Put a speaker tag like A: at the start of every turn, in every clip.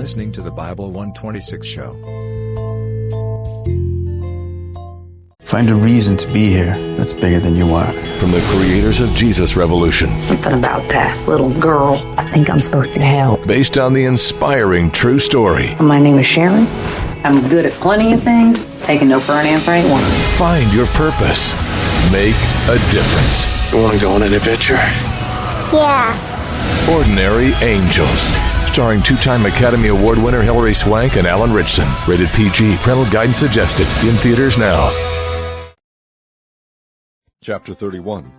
A: listening to the Bible 126 show.
B: Find a reason to be here that's bigger than you are.
C: From the creators of Jesus Revolution.
D: Something about that little girl. I think I'm supposed to help.
C: Based on the inspiring true story.
D: My name is Sharon. I'm good at plenty of things. Taking no for an answer ain't one.
C: Find your purpose. Make a difference.
E: You want to go on an adventure?
F: Yeah.
C: Ordinary Angels. Starring two-time Academy Award winner Hilary Swank and Alan Ritchson. Rated PG. Parental guidance suggested. In theaters now.
G: Chapter 31.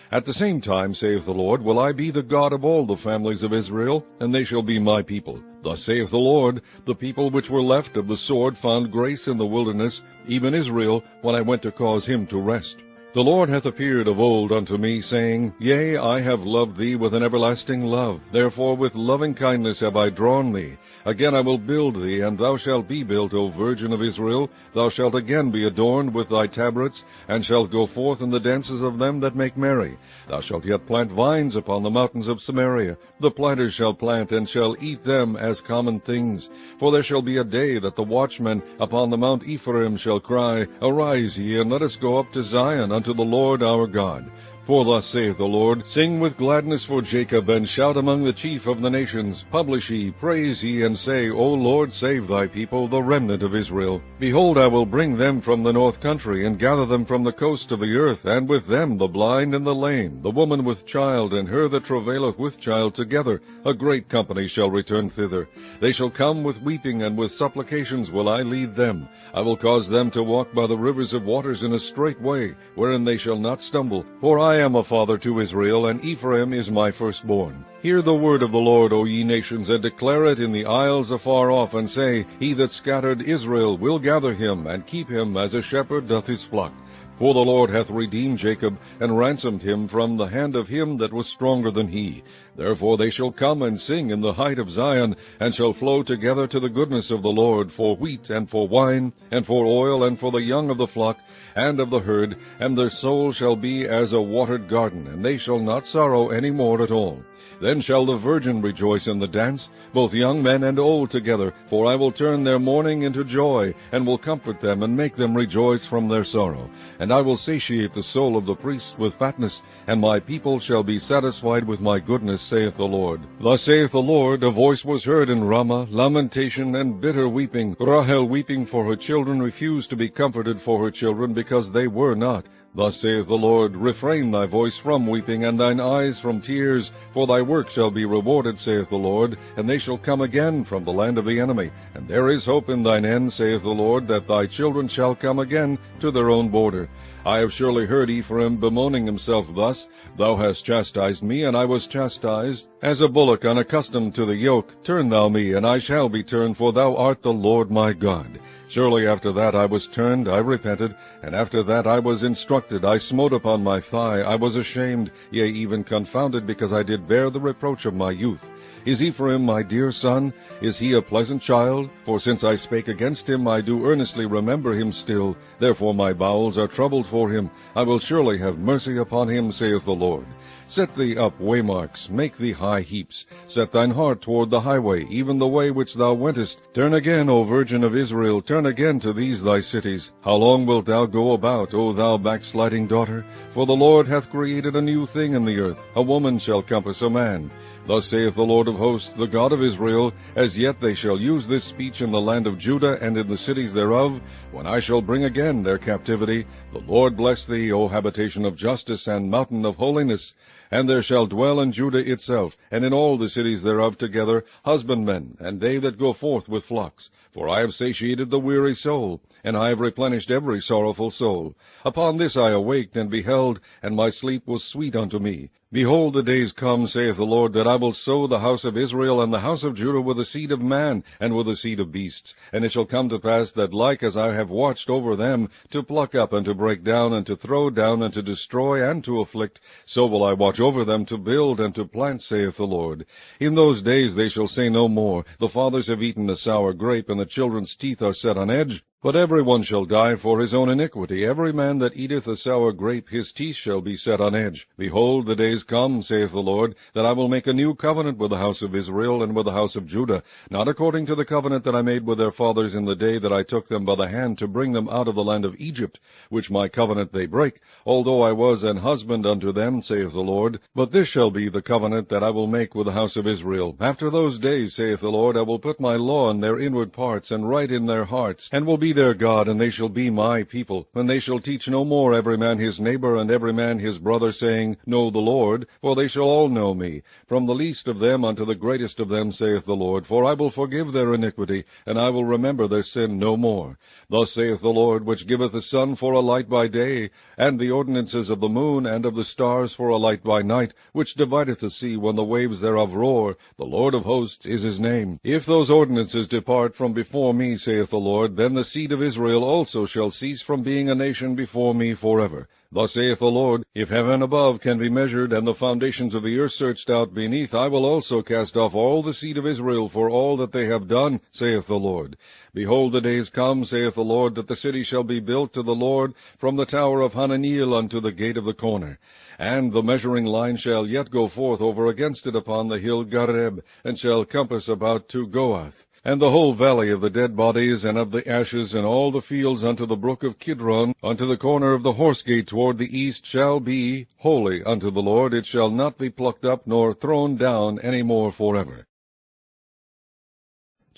G: At the same time, saith the Lord, will I be the God of all the families of Israel, and they shall be my people. Thus saith the Lord, the people which were left of the sword found grace in the wilderness, even Israel, when I went to cause him to rest. The Lord hath appeared of old unto me, saying, Yea, I have loved thee with an everlasting love. Therefore with loving kindness have I drawn thee. Again I will build thee, and thou shalt be built, O Virgin of Israel. Thou shalt again be adorned with thy tabrets, and shalt go forth in the dances of them that make merry. Thou shalt yet plant vines upon the mountains of Samaria. The planters shall plant, and shall eat them as common things. For there shall be a day that the watchmen upon the Mount Ephraim shall cry, Arise ye, and let us go up to Zion, unto the Lord our God. For thus saith the Lord, Sing with gladness for Jacob, and shout among the chief of the nations. Publish ye, praise ye, and say, O Lord, save thy people, the remnant of Israel. Behold, I will bring them from the north country, and gather them from the coast of the earth, and with them the blind and the lame, the woman with child, and her that travaileth with child together. A great company shall return thither. They shall come with weeping, and with supplications will I lead them. I will cause them to walk by the rivers of waters in a straight way, wherein they shall not stumble. For I am a father to Israel, and Ephraim is my firstborn. Hear the word of the Lord, O ye nations, and declare it in the isles afar off, and say, He that scattered Israel will gather him, and keep him as a shepherd doth his flock. For the Lord hath redeemed Jacob, and ransomed him from the hand of him that was stronger than he. Therefore they shall come and sing in the height of Zion, and shall flow together to the goodness of the Lord, for wheat, and for wine, and for oil, and for the young of the flock, and of the herd, and their soul shall be as a watered garden, and they shall not sorrow any more at all. Then shall the virgin rejoice in the dance, both young men and old together, for I will turn their mourning into joy, and will comfort them, and make them rejoice from their sorrow. And I will satiate the soul of the priest with fatness, and my people shall be satisfied with my goodness, saith the Lord. Thus saith the Lord, a voice was heard in Ramah, lamentation and bitter weeping. Rahel weeping for her children refused to be comforted for her children, because they were not. Thus saith the Lord, Refrain thy voice from weeping, and thine eyes from tears, for thy work shall be rewarded, saith the Lord, and they shall come again from the land of the enemy. And there is hope in thine end, saith the Lord, that thy children shall come again to their own border. I have surely heard Ephraim bemoaning himself thus, Thou hast chastised me, and I was chastised. As a bullock unaccustomed to the yoke, turn thou me, and I shall be turned, for thou art the Lord my God. Surely after that I was turned, I repented, and after that I was instructed, I smote upon my thigh, I was ashamed, yea, even confounded, because I did bear the reproach of my youth. Is Ephraim my dear son? Is he a pleasant child? For since I spake against him, I do earnestly remember him still. Therefore my bowels are troubled for him. I will surely have mercy upon him, saith the Lord. Set thee up waymarks, make thee high heaps. Set thine heart toward the highway, even the way which thou wentest. Turn again, O Virgin of Israel, turn again to these thy cities. How long wilt thou go about, O thou backsliding daughter? For the Lord hath created a new thing in the earth. A woman shall compass a man. Thus saith the Lord of hosts, the God of Israel, As yet they shall use this speech in the land of Judah and in the cities thereof, when I shall bring again their captivity. The Lord bless thee, O habitation of justice and mountain of holiness. And there shall dwell in Judah itself, and in all the cities thereof together, husbandmen, and they that go forth with flocks. For I have satiated the weary soul, and I have replenished every sorrowful soul. Upon this I awaked and beheld, and my sleep was sweet unto me. Behold, the days come, saith the Lord, that I will sow the house of Israel and the house of Judah with the seed of man, and with the seed of beasts. And it shall come to pass that like as I have watched over them, to pluck up and to break down, and to throw down, and to destroy, and to afflict, so will I watch over them to build and to plant, saith the Lord. In those days they shall say no more, The fathers have eaten a sour grape, and the children's teeth are set on edge. But every one shall die for his own iniquity. Every man that eateth a sour grape, his teeth shall be set on edge. Behold, the days come, saith the Lord, that I will make a new covenant with the house of Israel and with the house of Judah, not according to the covenant that I made with their fathers in the day that I took them by the hand to bring them out of the land of Egypt, which my covenant they break, although I was an husband unto them, saith the Lord. But this shall be the covenant that I will make with the house of Israel. After those days, saith the Lord, I will put my law in their inward parts, and write in their hearts, and will be their God, and they shall be my people. And they shall teach no more every man his neighbor, and every man his brother, saying, Know the Lord, for they shall all know me, from the least of them unto the greatest of them, saith the Lord. For I will forgive their iniquity, and I will remember their sin no more. Thus saith the Lord, which giveth the sun for a light by day, and the ordinances of the moon and of the stars for a light by night, which divideth the sea when the waves thereof roar. The Lord of hosts is his name. If those ordinances depart from before me, saith the Lord, then the seed of Israel also shall cease from being a nation before me forever. Thus saith the Lord, if heaven above can be measured, and the foundations of the earth searched out beneath, I will also cast off all the seed of Israel for all that they have done, saith the Lord. Behold, the days come, saith the Lord, that the city shall be built to the Lord from the tower of Hananiel unto the gate of the corner. And the measuring line shall yet go forth over against it upon the hill Gareb, and shall compass about to Goath. And the whole valley of the dead bodies and of the ashes, and all the fields unto the brook of Kidron, unto the corner of the horse gate toward the east, shall be holy unto the Lord. It shall not be plucked up nor thrown down any more forever.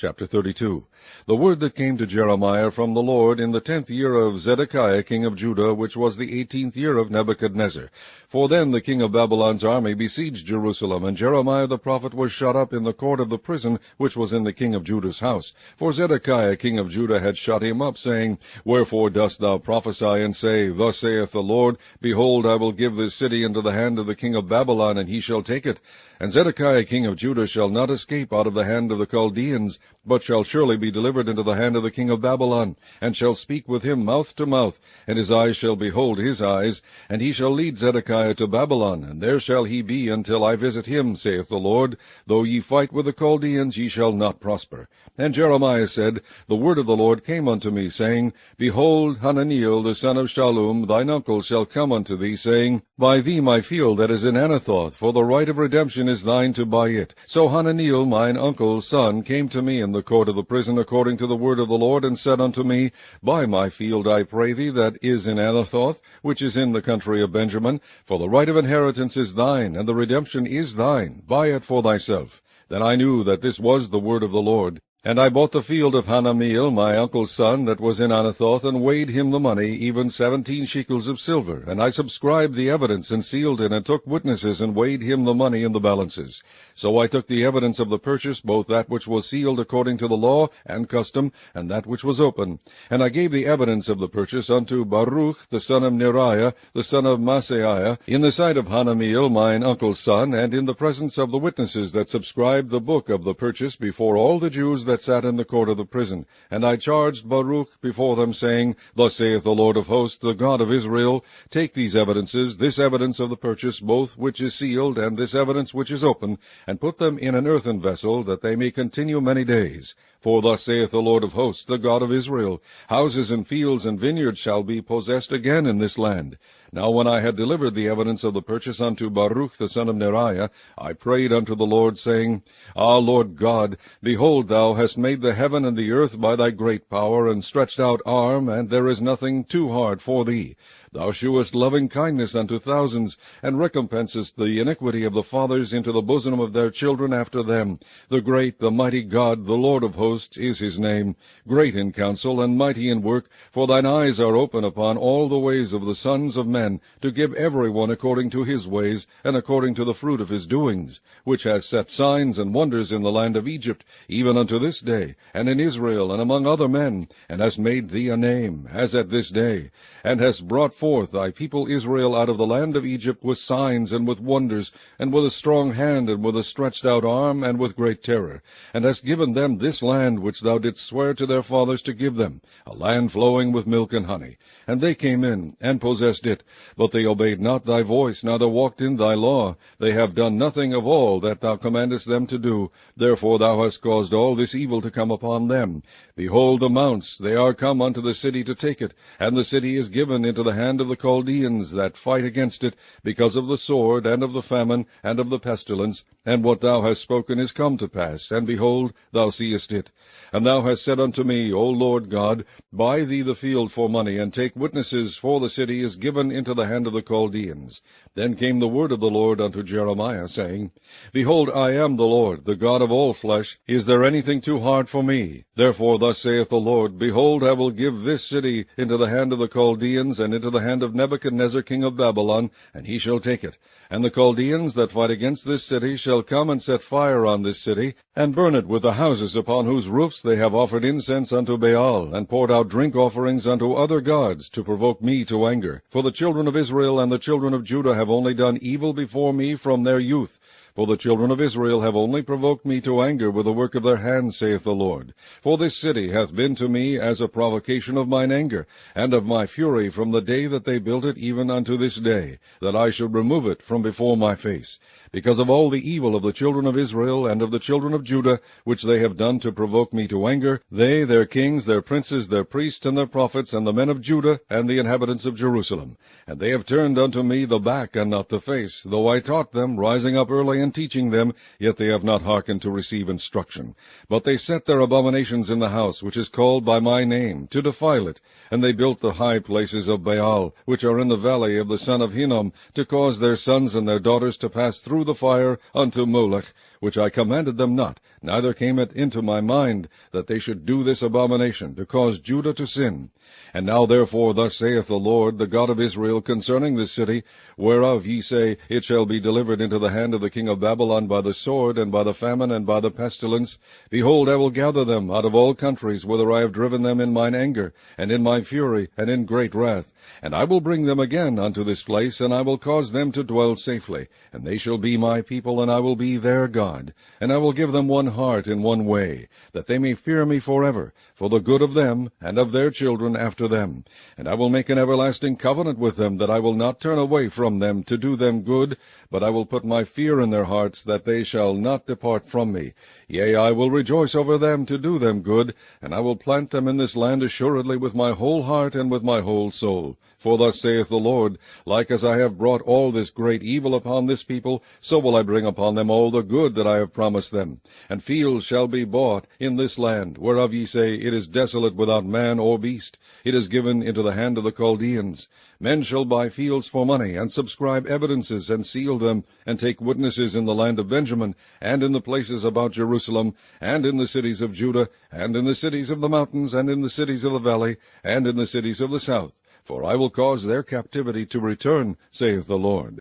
G: Chapter 32. The word that came to Jeremiah from the Lord in the 10th year of Zedekiah king of Judah, which was the 18th year of Nebuchadnezzar. For then the king of Babylon's army besieged Jerusalem, and Jeremiah the prophet was shut up in the court of the prison which was in the king of Judah's house. For Zedekiah king of Judah had shut him up, saying, Wherefore dost thou prophesy, and say, Thus saith the Lord, Behold, I will give this city into the hand of the king of Babylon, and he shall take it. And Zedekiah king of Judah shall not escape out of the hand of the Chaldeans, but shall surely be delivered into the hand of the king of Babylon, and shall speak with him mouth to mouth, and his eyes shall behold his eyes, and he shall lead Zedekiah to Babylon, and there shall he be until I visit him, saith the Lord. Though ye fight with the Chaldeans, ye shall not prosper. And Jeremiah said, The word of the Lord came unto me, saying, Behold, Hananiel the son of Shallum, thine uncle, shall come unto thee, saying, Buy thee my field that is in Anathoth, for the right of redemption is thine to buy it. So Hananiel mine uncle's son came to me in the court of the prison according to the word of the Lord, and said unto me, Buy my field, I pray thee, that is in Anathoth, which is in the country of Benjamin, for the right of inheritance is thine, and the redemption is thine. Buy it for thyself. Then I knew that this was the word of the Lord. And I bought the field of Hanamiel, my uncle's son, that was in Anathoth, and weighed him the money, even 17 shekels of silver. And I subscribed the evidence, and sealed it, and took witnesses, and weighed him the money in the balances. So I took the evidence of the purchase, both that which was sealed according to the law and custom, and that which was open. And I gave the evidence of the purchase unto Baruch the son of Neriah, the son of Maaseiah, in the sight of Hanamiel, mine uncle's son, and in the presence of the witnesses that subscribed the book of the purchase before all the Jews that sat in the court of the prison. And I charged Baruch before them, saying, Thus saith the Lord of hosts, the God of Israel, Take these evidences, this evidence of the purchase, both which is sealed, and this evidence which is open, and put them in an earthen vessel, that they may continue many days. For thus saith the Lord of hosts, the God of Israel, Houses and fields and vineyards shall be possessed again in this land. Now when I had delivered the evidence of the purchase unto Baruch the son of Neriah, I prayed unto the Lord, saying, Ah, Lord God, behold, thou hast made the heaven and the earth by thy great power and stretched out arm, and there is nothing too hard for thee. Thou shewest loving kindness unto thousands, and recompensest the iniquity of the fathers into the bosom of their children after them. The great, the mighty God, the Lord of hosts, is his name, great in counsel and mighty in work, for thine eyes are open upon all the ways of the sons of men, to give every one according to his ways, and according to the fruit of his doings, which has set signs and wonders in the land of Egypt, even unto this day, and in Israel, and among other men, and hast made thee a name, as at this day, and hast brought forth thy people Israel out of the land of Egypt with signs and with wonders, and with a strong hand, and with a stretched out arm, and with great terror, and hast given them this land which thou didst swear to their fathers to give them, a land flowing with milk and honey. And they came in, and possessed it, but they obeyed not thy voice, neither walked in thy law. They have done nothing of all that thou commandest them to do. Therefore thou hast caused all this evil to come upon them. Behold the mounts, they are come unto the city to take it, and the city is given into the hand of the Chaldeans that fight against it, because of the sword, and of the famine, and of the pestilence. And what thou hast spoken is come to pass, and behold, thou seest it. And thou hast said unto me, O Lord God, buy thee the field for money, and take witnesses, for the city is given into the hand of the Chaldeans. Then came the word of the Lord unto Jeremiah, saying, Behold, I am the Lord, the God of all flesh. Is there anything too hard for me? Therefore thus saith the Lord, Behold, I will give this city into the hand of the Chaldeans, and into the hand of Nebuchadnezzar king of Babylon, and he shall take it. And the Chaldeans that fight against this city shall come and set fire on this city, and burn it with the houses upon whose roofs they have offered incense unto Baal, and poured out drink offerings unto other gods, to provoke me to anger. For the children of Israel and the children of Judah have only done evil before me from their youth. For the children of Israel have only provoked me to anger with the work of their hands, saith the Lord. For this city hath been to me as a provocation of mine anger, and of my fury from the day that they built it even unto this day, that I should remove it from before my face. Because of all the evil of the children of Israel and of the children of Judah, which they have done to provoke me to anger, they, their kings, their princes, their priests, and their prophets, and the men of Judah, and the inhabitants of Jerusalem. And they have turned unto me the back and not the face, though I taught them, rising up early and teaching them, yet they have not hearkened to receive instruction. But they set their abominations in the house, which is called by my name, to defile it. And they built the high places of Baal, which are in the valley of the son of Hinnom, to cause their sons and their daughters to pass through the fire unto Molech, which I commanded them not, neither came it into my mind that they should do this abomination, to cause Judah to sin. And now therefore thus saith the Lord, the God of Israel, concerning this city, whereof ye say, It shall be delivered into the hand of the king of Babylon by the sword, and by the famine, and by the pestilence. Behold, I will gather them out of all countries, whither I have driven them in mine anger, and in my fury, and in great wrath. And I will bring them again unto this place, and I will cause them to dwell safely. And they shall be my people, and I will be their God. And I will give them one heart in one way, that they may fear me forever, for the good of them, and of their children after them. And I will make an everlasting covenant with them, that I will not turn away from them to do them good, but I will put my fear in their hearts, that they shall not depart from me. Yea, I will rejoice over them to do them good, and I will plant them in this land assuredly with my whole heart and with my whole soul. For thus saith the Lord, Like as I have brought all this great evil upon this people, so will I bring upon them all the good that I have promised them. And fields shall be bought in this land, whereof ye say, It is desolate without man or beast. It is given into the hand of the Chaldeans. Men shall buy fields for money, and subscribe evidences, and seal them, and take witnesses in the land of Benjamin, and in the places about Jerusalem, and in the cities of Judah, and in the cities of the mountains, and in the cities of the valley, and in the cities of the south. For I will cause their captivity to return, saith the Lord.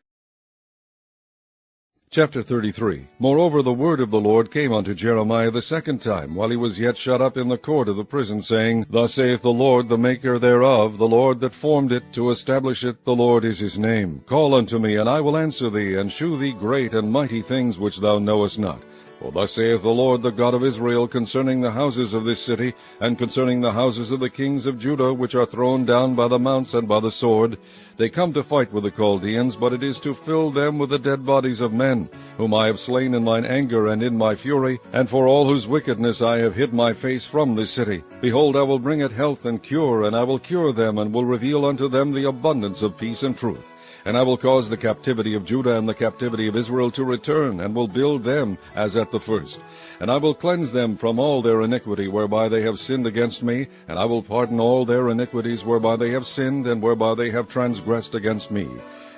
G: Chapter 33. Moreover, the word of the Lord came unto Jeremiah the second time, while he was yet shut up in the court of the prison, saying, Thus saith the Lord, the maker thereof, the Lord that formed it, to establish it, the Lord is his name. Call unto me, and I will answer thee, and shew thee great and mighty things which thou knowest not. For thus saith the Lord, the God of Israel, concerning the houses of this city, and concerning the houses of the kings of Judah, which are thrown down by the mounts and by the sword. They come to fight with the Chaldeans, but it is to fill them with the dead bodies of men, whom I have slain in mine anger and in my fury, and for all whose wickedness I have hid my face from this city. Behold, I will bring it health and cure, and I will cure them, and will reveal unto them the abundance of peace and truth. And I will cause the captivity of Judah and the captivity of Israel to return, and will build them as at the first. And I will cleanse them from all their iniquity whereby they have sinned against me, and I will pardon all their iniquities whereby they have sinned, and whereby they have transgressed against me.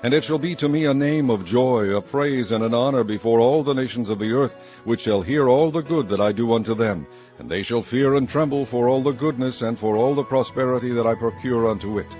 G: And it shall be to me a name of joy, a praise, and an honor before all the nations of the earth, which shall hear all the good that I do unto them. And they shall fear and tremble for all the goodness and for all the prosperity that I procure unto it.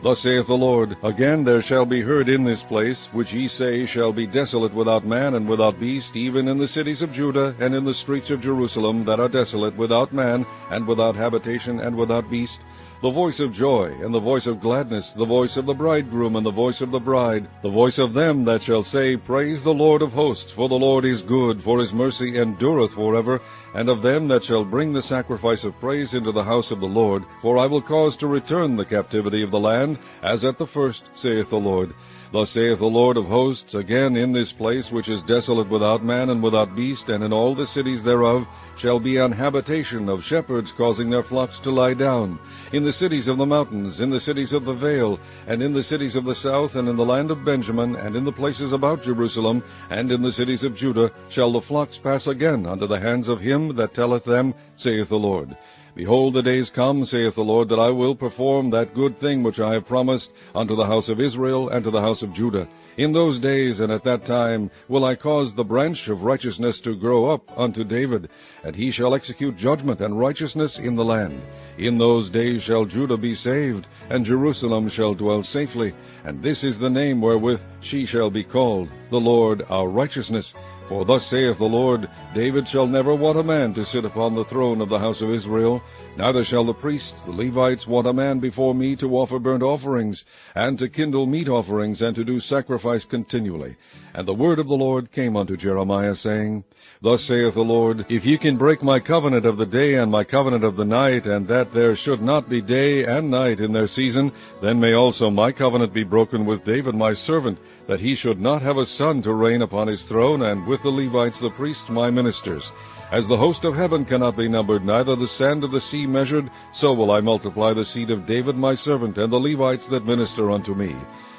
G: Thus saith the Lord, Again there shall be heard in this place, which ye say shall be desolate without man and without beast, even in the cities of Judah, and in the streets of Jerusalem, that are desolate without man, and without habitation, and without beast. the voice of joy, and the voice of gladness, the voice of the bridegroom, and the voice of the bride, the voice of them that shall say, Praise the Lord of hosts, for the Lord is good, for his mercy endureth forever, and of them that shall bring the sacrifice of praise into the house of the Lord, for I will cause to return the captivity of the land, as at the first, saith the Lord. Thus saith the Lord of hosts, again in this place which is desolate without man and without beast, and in all the cities thereof, shall be an habitation of shepherds causing their flocks to lie down. In the cities of the mountains, in the cities of the vale, and in the cities of the south, and in the land of Benjamin, and in the places about Jerusalem, and in the cities of Judah, shall the flocks pass again unto the hands of him that telleth them, saith the Lord. Behold, the days come, saith the Lord, that I will perform that good thing which I have promised unto the house of Israel and to the house of Judah. In those days and at that time will I cause the branch of righteousness to grow up unto David, and he shall execute judgment and righteousness in the land. In those days shall Judah be saved, and Jerusalem shall dwell safely, and this is the name wherewith she shall be called, the Lord our righteousness. For thus saith the Lord, David shall never want a man to sit upon the throne of the house of Israel, neither shall the priests, the Levites, want a man before me to offer burnt offerings, and to kindle meat offerings, and to do sacrifice continually. And the word of the Lord came unto Jeremiah, saying, Thus saith the Lord, If ye can break my covenant of the day and my covenant of the night, and that there should not be day and night in their season, then may also my covenant be broken with David my servant, that he should not have a son to reign upon his throne, and with the Levites the priests my ministers. As the host of heaven cannot be numbered, neither the sand of the sea measured, so will I multiply the seed of David my servant, and the Levites that minister unto me.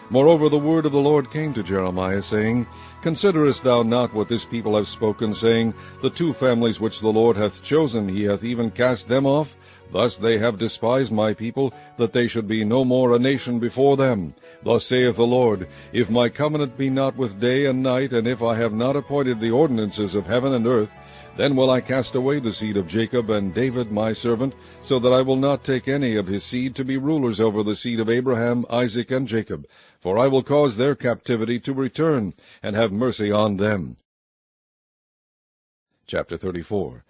G: Moreover, the word of the Lord came to Jeremiah, saying, Considerest thou not what this people have spoken, saying, The two families which the Lord hath chosen, he hath even cast them off? Thus they have despised my people, that they should be no more a nation before them. Thus saith the Lord, If my covenant be not with day and night, and if I have not appointed the ordinances of heaven and earth, then will I cast away the seed of Jacob and David my servant, so that I will not take any of his seed to be rulers over the seed of Abraham, Isaac, and Jacob. For I will cause their captivity to return, and have mercy on them. Chapter 34.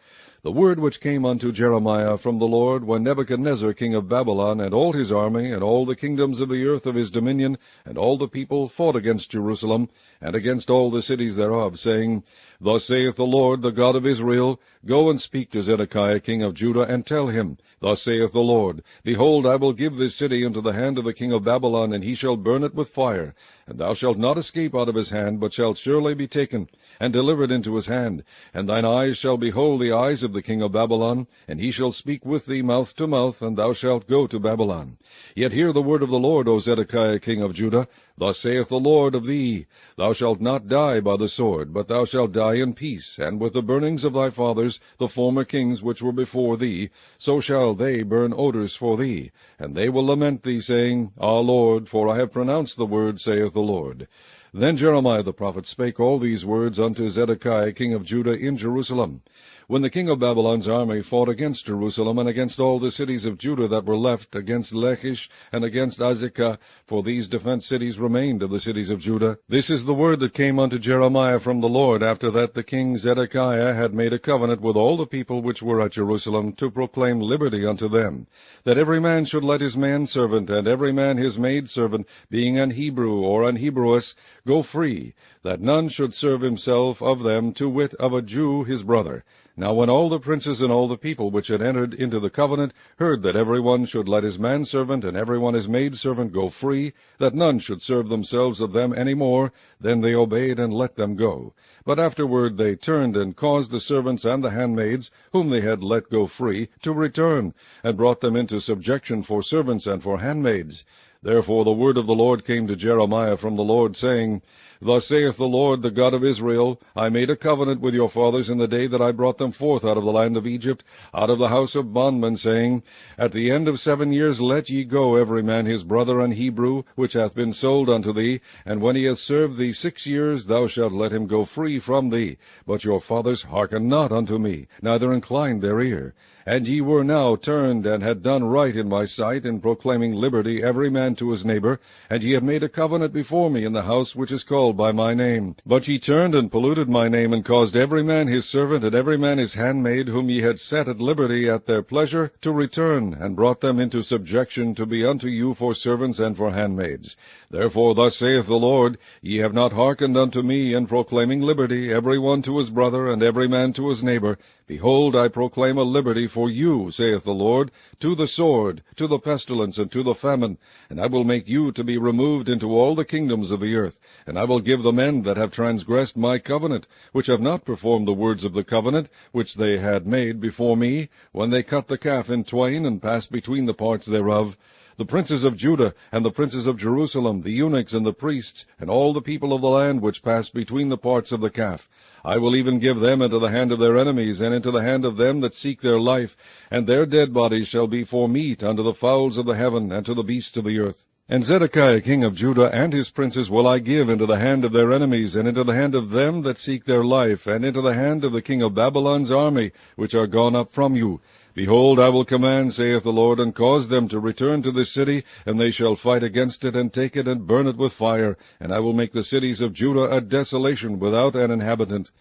G: The word which came unto Jeremiah from the Lord, when Nebuchadnezzar king of Babylon, and all his army, and all the kingdoms of the earth of his dominion, and all the people fought against Jerusalem, and against all the cities thereof, saying, Thus saith the Lord, the God of Israel, Go and speak to Zedekiah king of Judah, and tell him, Thus saith the Lord, Behold, I will give this city into the hand of the king of Babylon, and he shall burn it with fire. And thou shalt not escape out of his hand, but shalt surely be taken, and delivered into his hand. And thine eyes shall behold the eyes of the king of Babylon, and he shall speak with thee mouth to mouth, and thou shalt go to Babylon. Yet hear the word of the Lord, O Zedekiah king of Judah. Thus saith the Lord of thee, Thou shalt not die by the sword, but thou shalt die in peace, and with the burnings of thy fathers, the former kings which were before thee, so shall they burn odors for thee. And they will lament thee, saying, Ah, Lord, for I have pronounced the word, saith the Lord. Then Jeremiah the prophet spake all these words unto Zedekiah king of Judah in Jerusalem. When the king of Babylon's army fought against Jerusalem, and against all the cities of Judah that were left, against Lachish, and against Azekah, for these defence cities remained of the cities of Judah, this is the word that came unto Jeremiah from the Lord, after that the king Zedekiah had made a covenant with all the people which were at Jerusalem, to proclaim liberty unto them, that every man should let his manservant, and every man his maidservant, being an Hebrew or an Hebrewess, go free, that none should serve himself of them, to wit, of a Jew his brother. Now when all the princes and all the people which had entered into the covenant heard that every one should let his manservant and every one his maidservant go free, that none should serve themselves of them any more, then they obeyed and let them go. But afterward they turned and caused the servants and the handmaids, whom they had let go free, to return, and brought them into subjection for servants and for handmaids. Therefore the word of the Lord came to Jeremiah from the Lord, saying, Thus saith the Lord, the God of Israel, I made a covenant with your fathers in the day that I brought them forth out of the land of Egypt, out of the house of bondmen, saying, At the end of 7 years let ye go every man his brother an Hebrew, which hath been sold unto thee, and when he hath served thee 6 years, thou shalt let him go free from thee. But your fathers hearkened not unto me, neither inclined their ear. And ye were now turned, and had done right in my sight, in proclaiming liberty every man to his neighbor, and ye have made a covenant before me in the house which is called by my name. But ye turned and polluted my name, and caused every man his servant and every man his handmaid, whom ye had set at liberty at their pleasure, to return, and brought them into subjection to be unto you for servants and for handmaids. Therefore thus saith the Lord, Ye have not hearkened unto me in proclaiming liberty, every one to his brother, and every man to his neighbor. Behold, I proclaim a liberty for you, saith the Lord, to the sword, to the pestilence, and to the famine. And I will make you to be removed into all the kingdoms of the earth. And I will give the men that have transgressed my covenant, which have not performed the words of the covenant, which they had made before me, when they cut the calf in twain, and passed between the parts thereof, the princes of Judah, and the princes of Jerusalem, the eunuchs and the priests, and all the people of the land which passed between the parts of the calf. I will even give them into the hand of their enemies, and into the hand of them that seek their life, and their dead bodies shall be for meat unto the fowls of the heaven, and to the beasts of the earth. And Zedekiah king of Judah and his princes will I give into the hand of their enemies, and into the hand of them that seek their life, and into the hand of the king of Babylon's army, which are gone up from you. Behold, I will command, saith the Lord, and cause them to return to this city, and they shall fight against it, and take it, and burn it with fire. And I will make the cities of Judah a desolation without an inhabitant.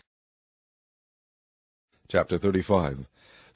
G: Chapter 35.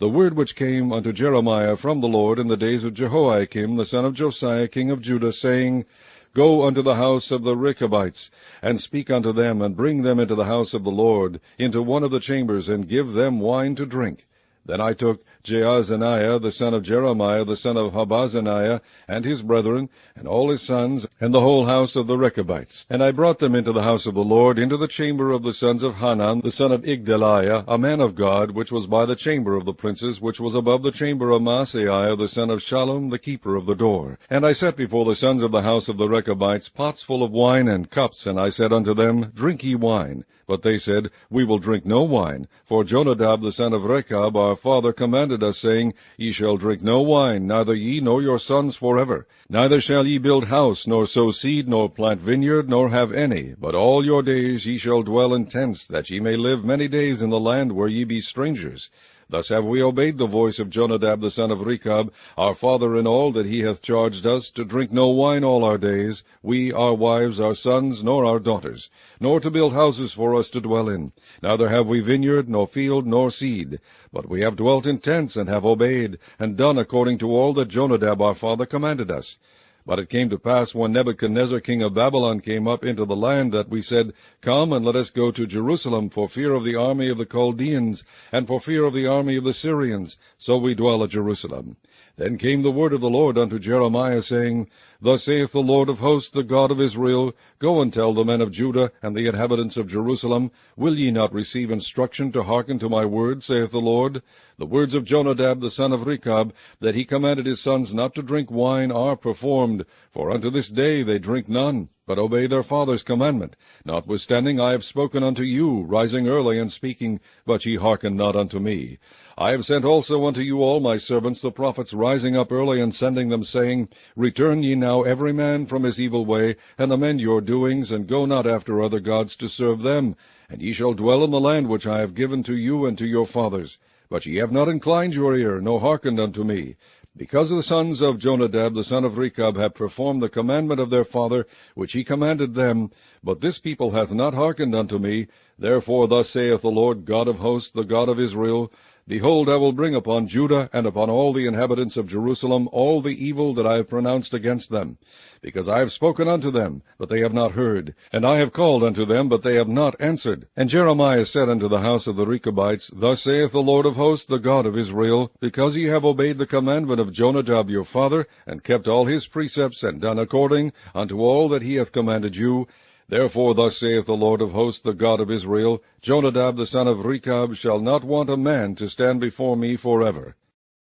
G: The word which came unto Jeremiah from the Lord in the days of Jehoiakim the son of Josiah king of Judah, saying, Go unto the house of the Rechabites, and speak unto them, and bring them into the house of the Lord, into one of the chambers, and give them wine to drink. Then I took Jaazaniah the son of Jeremiah the son of Habazaniah, and his brethren, and all his sons, and the whole house of the Rechabites. And I brought them into the house of the Lord, into the chamber of the sons of Hanan the son of Igdaliah, a man of God, which was by the chamber of the princes, which was above the chamber of Maaseiah the son of Shallum, the keeper of the door. And I set before the sons of the house of the Rechabites pots full of wine and cups, and I said unto them, Drink ye wine. But they said, We will drink no wine. For Jonadab the son of Rechab our father commanded us, saying, Ye shall drink no wine, neither ye nor your sons forever. Neither shall ye build house, nor sow seed, nor plant vineyard, nor have any. But all your days ye shall dwell in tents, that ye may live many days in the land where ye be strangers. Thus have we obeyed the voice of Jonadab the son of Rechab, our father, in all that he hath charged us, to drink no wine all our days, we, our wives, our sons, nor our daughters, nor to build houses for us to dwell in. Neither have we vineyard, nor field, nor seed. But we have dwelt in tents, and have obeyed, and done according to all that Jonadab our father commanded us. But it came to pass, when Nebuchadnezzar king of Babylon came up into the land, that we said, Come, and let us go to Jerusalem, for fear of the army of the Chaldeans, and for fear of the army of the Syrians. So we dwell at Jerusalem. Then came the word of the Lord unto Jeremiah, saying, Thus saith the Lord of hosts, the God of Israel, Go and tell the men of Judah and the inhabitants of Jerusalem, Will ye not receive instruction to hearken to my word, saith the Lord? The words of Jonadab the son of Rechab, that he commanded his sons not to drink wine, are performed. For unto this day they drink none, but obey their father's commandment. Notwithstanding I have spoken unto you, rising early and speaking, but ye hearken not unto me. I have sent also unto you all my servants the prophets, rising up early and sending them, saying, Return ye now every man from his evil way, and amend your doings, and go not after other gods to serve them. And ye shall dwell in the land which I have given to you and to your fathers. But ye have not inclined your ear, nor hearkened unto me. Because the sons of Jonadab the son of Rechab have performed the commandment of their father, which he commanded them, but this people hath not hearkened unto me, therefore thus saith the Lord God of hosts, the God of Israel, Behold, I will bring upon Judah and upon all the inhabitants of Jerusalem all the evil that I have pronounced against them, because I have spoken unto them, but they have not heard, and I have called unto them, but they have not answered. And Jeremiah said unto the house of the Rechabites, Thus saith the Lord of hosts, the God of Israel, Because ye have obeyed the commandment of Jonadab your father, and kept all his precepts, and done according unto all that he hath commanded you, Therefore thus saith the Lord of hosts, the God of Israel, Jonadab the son of Rechab shall not want a man to stand before me forever.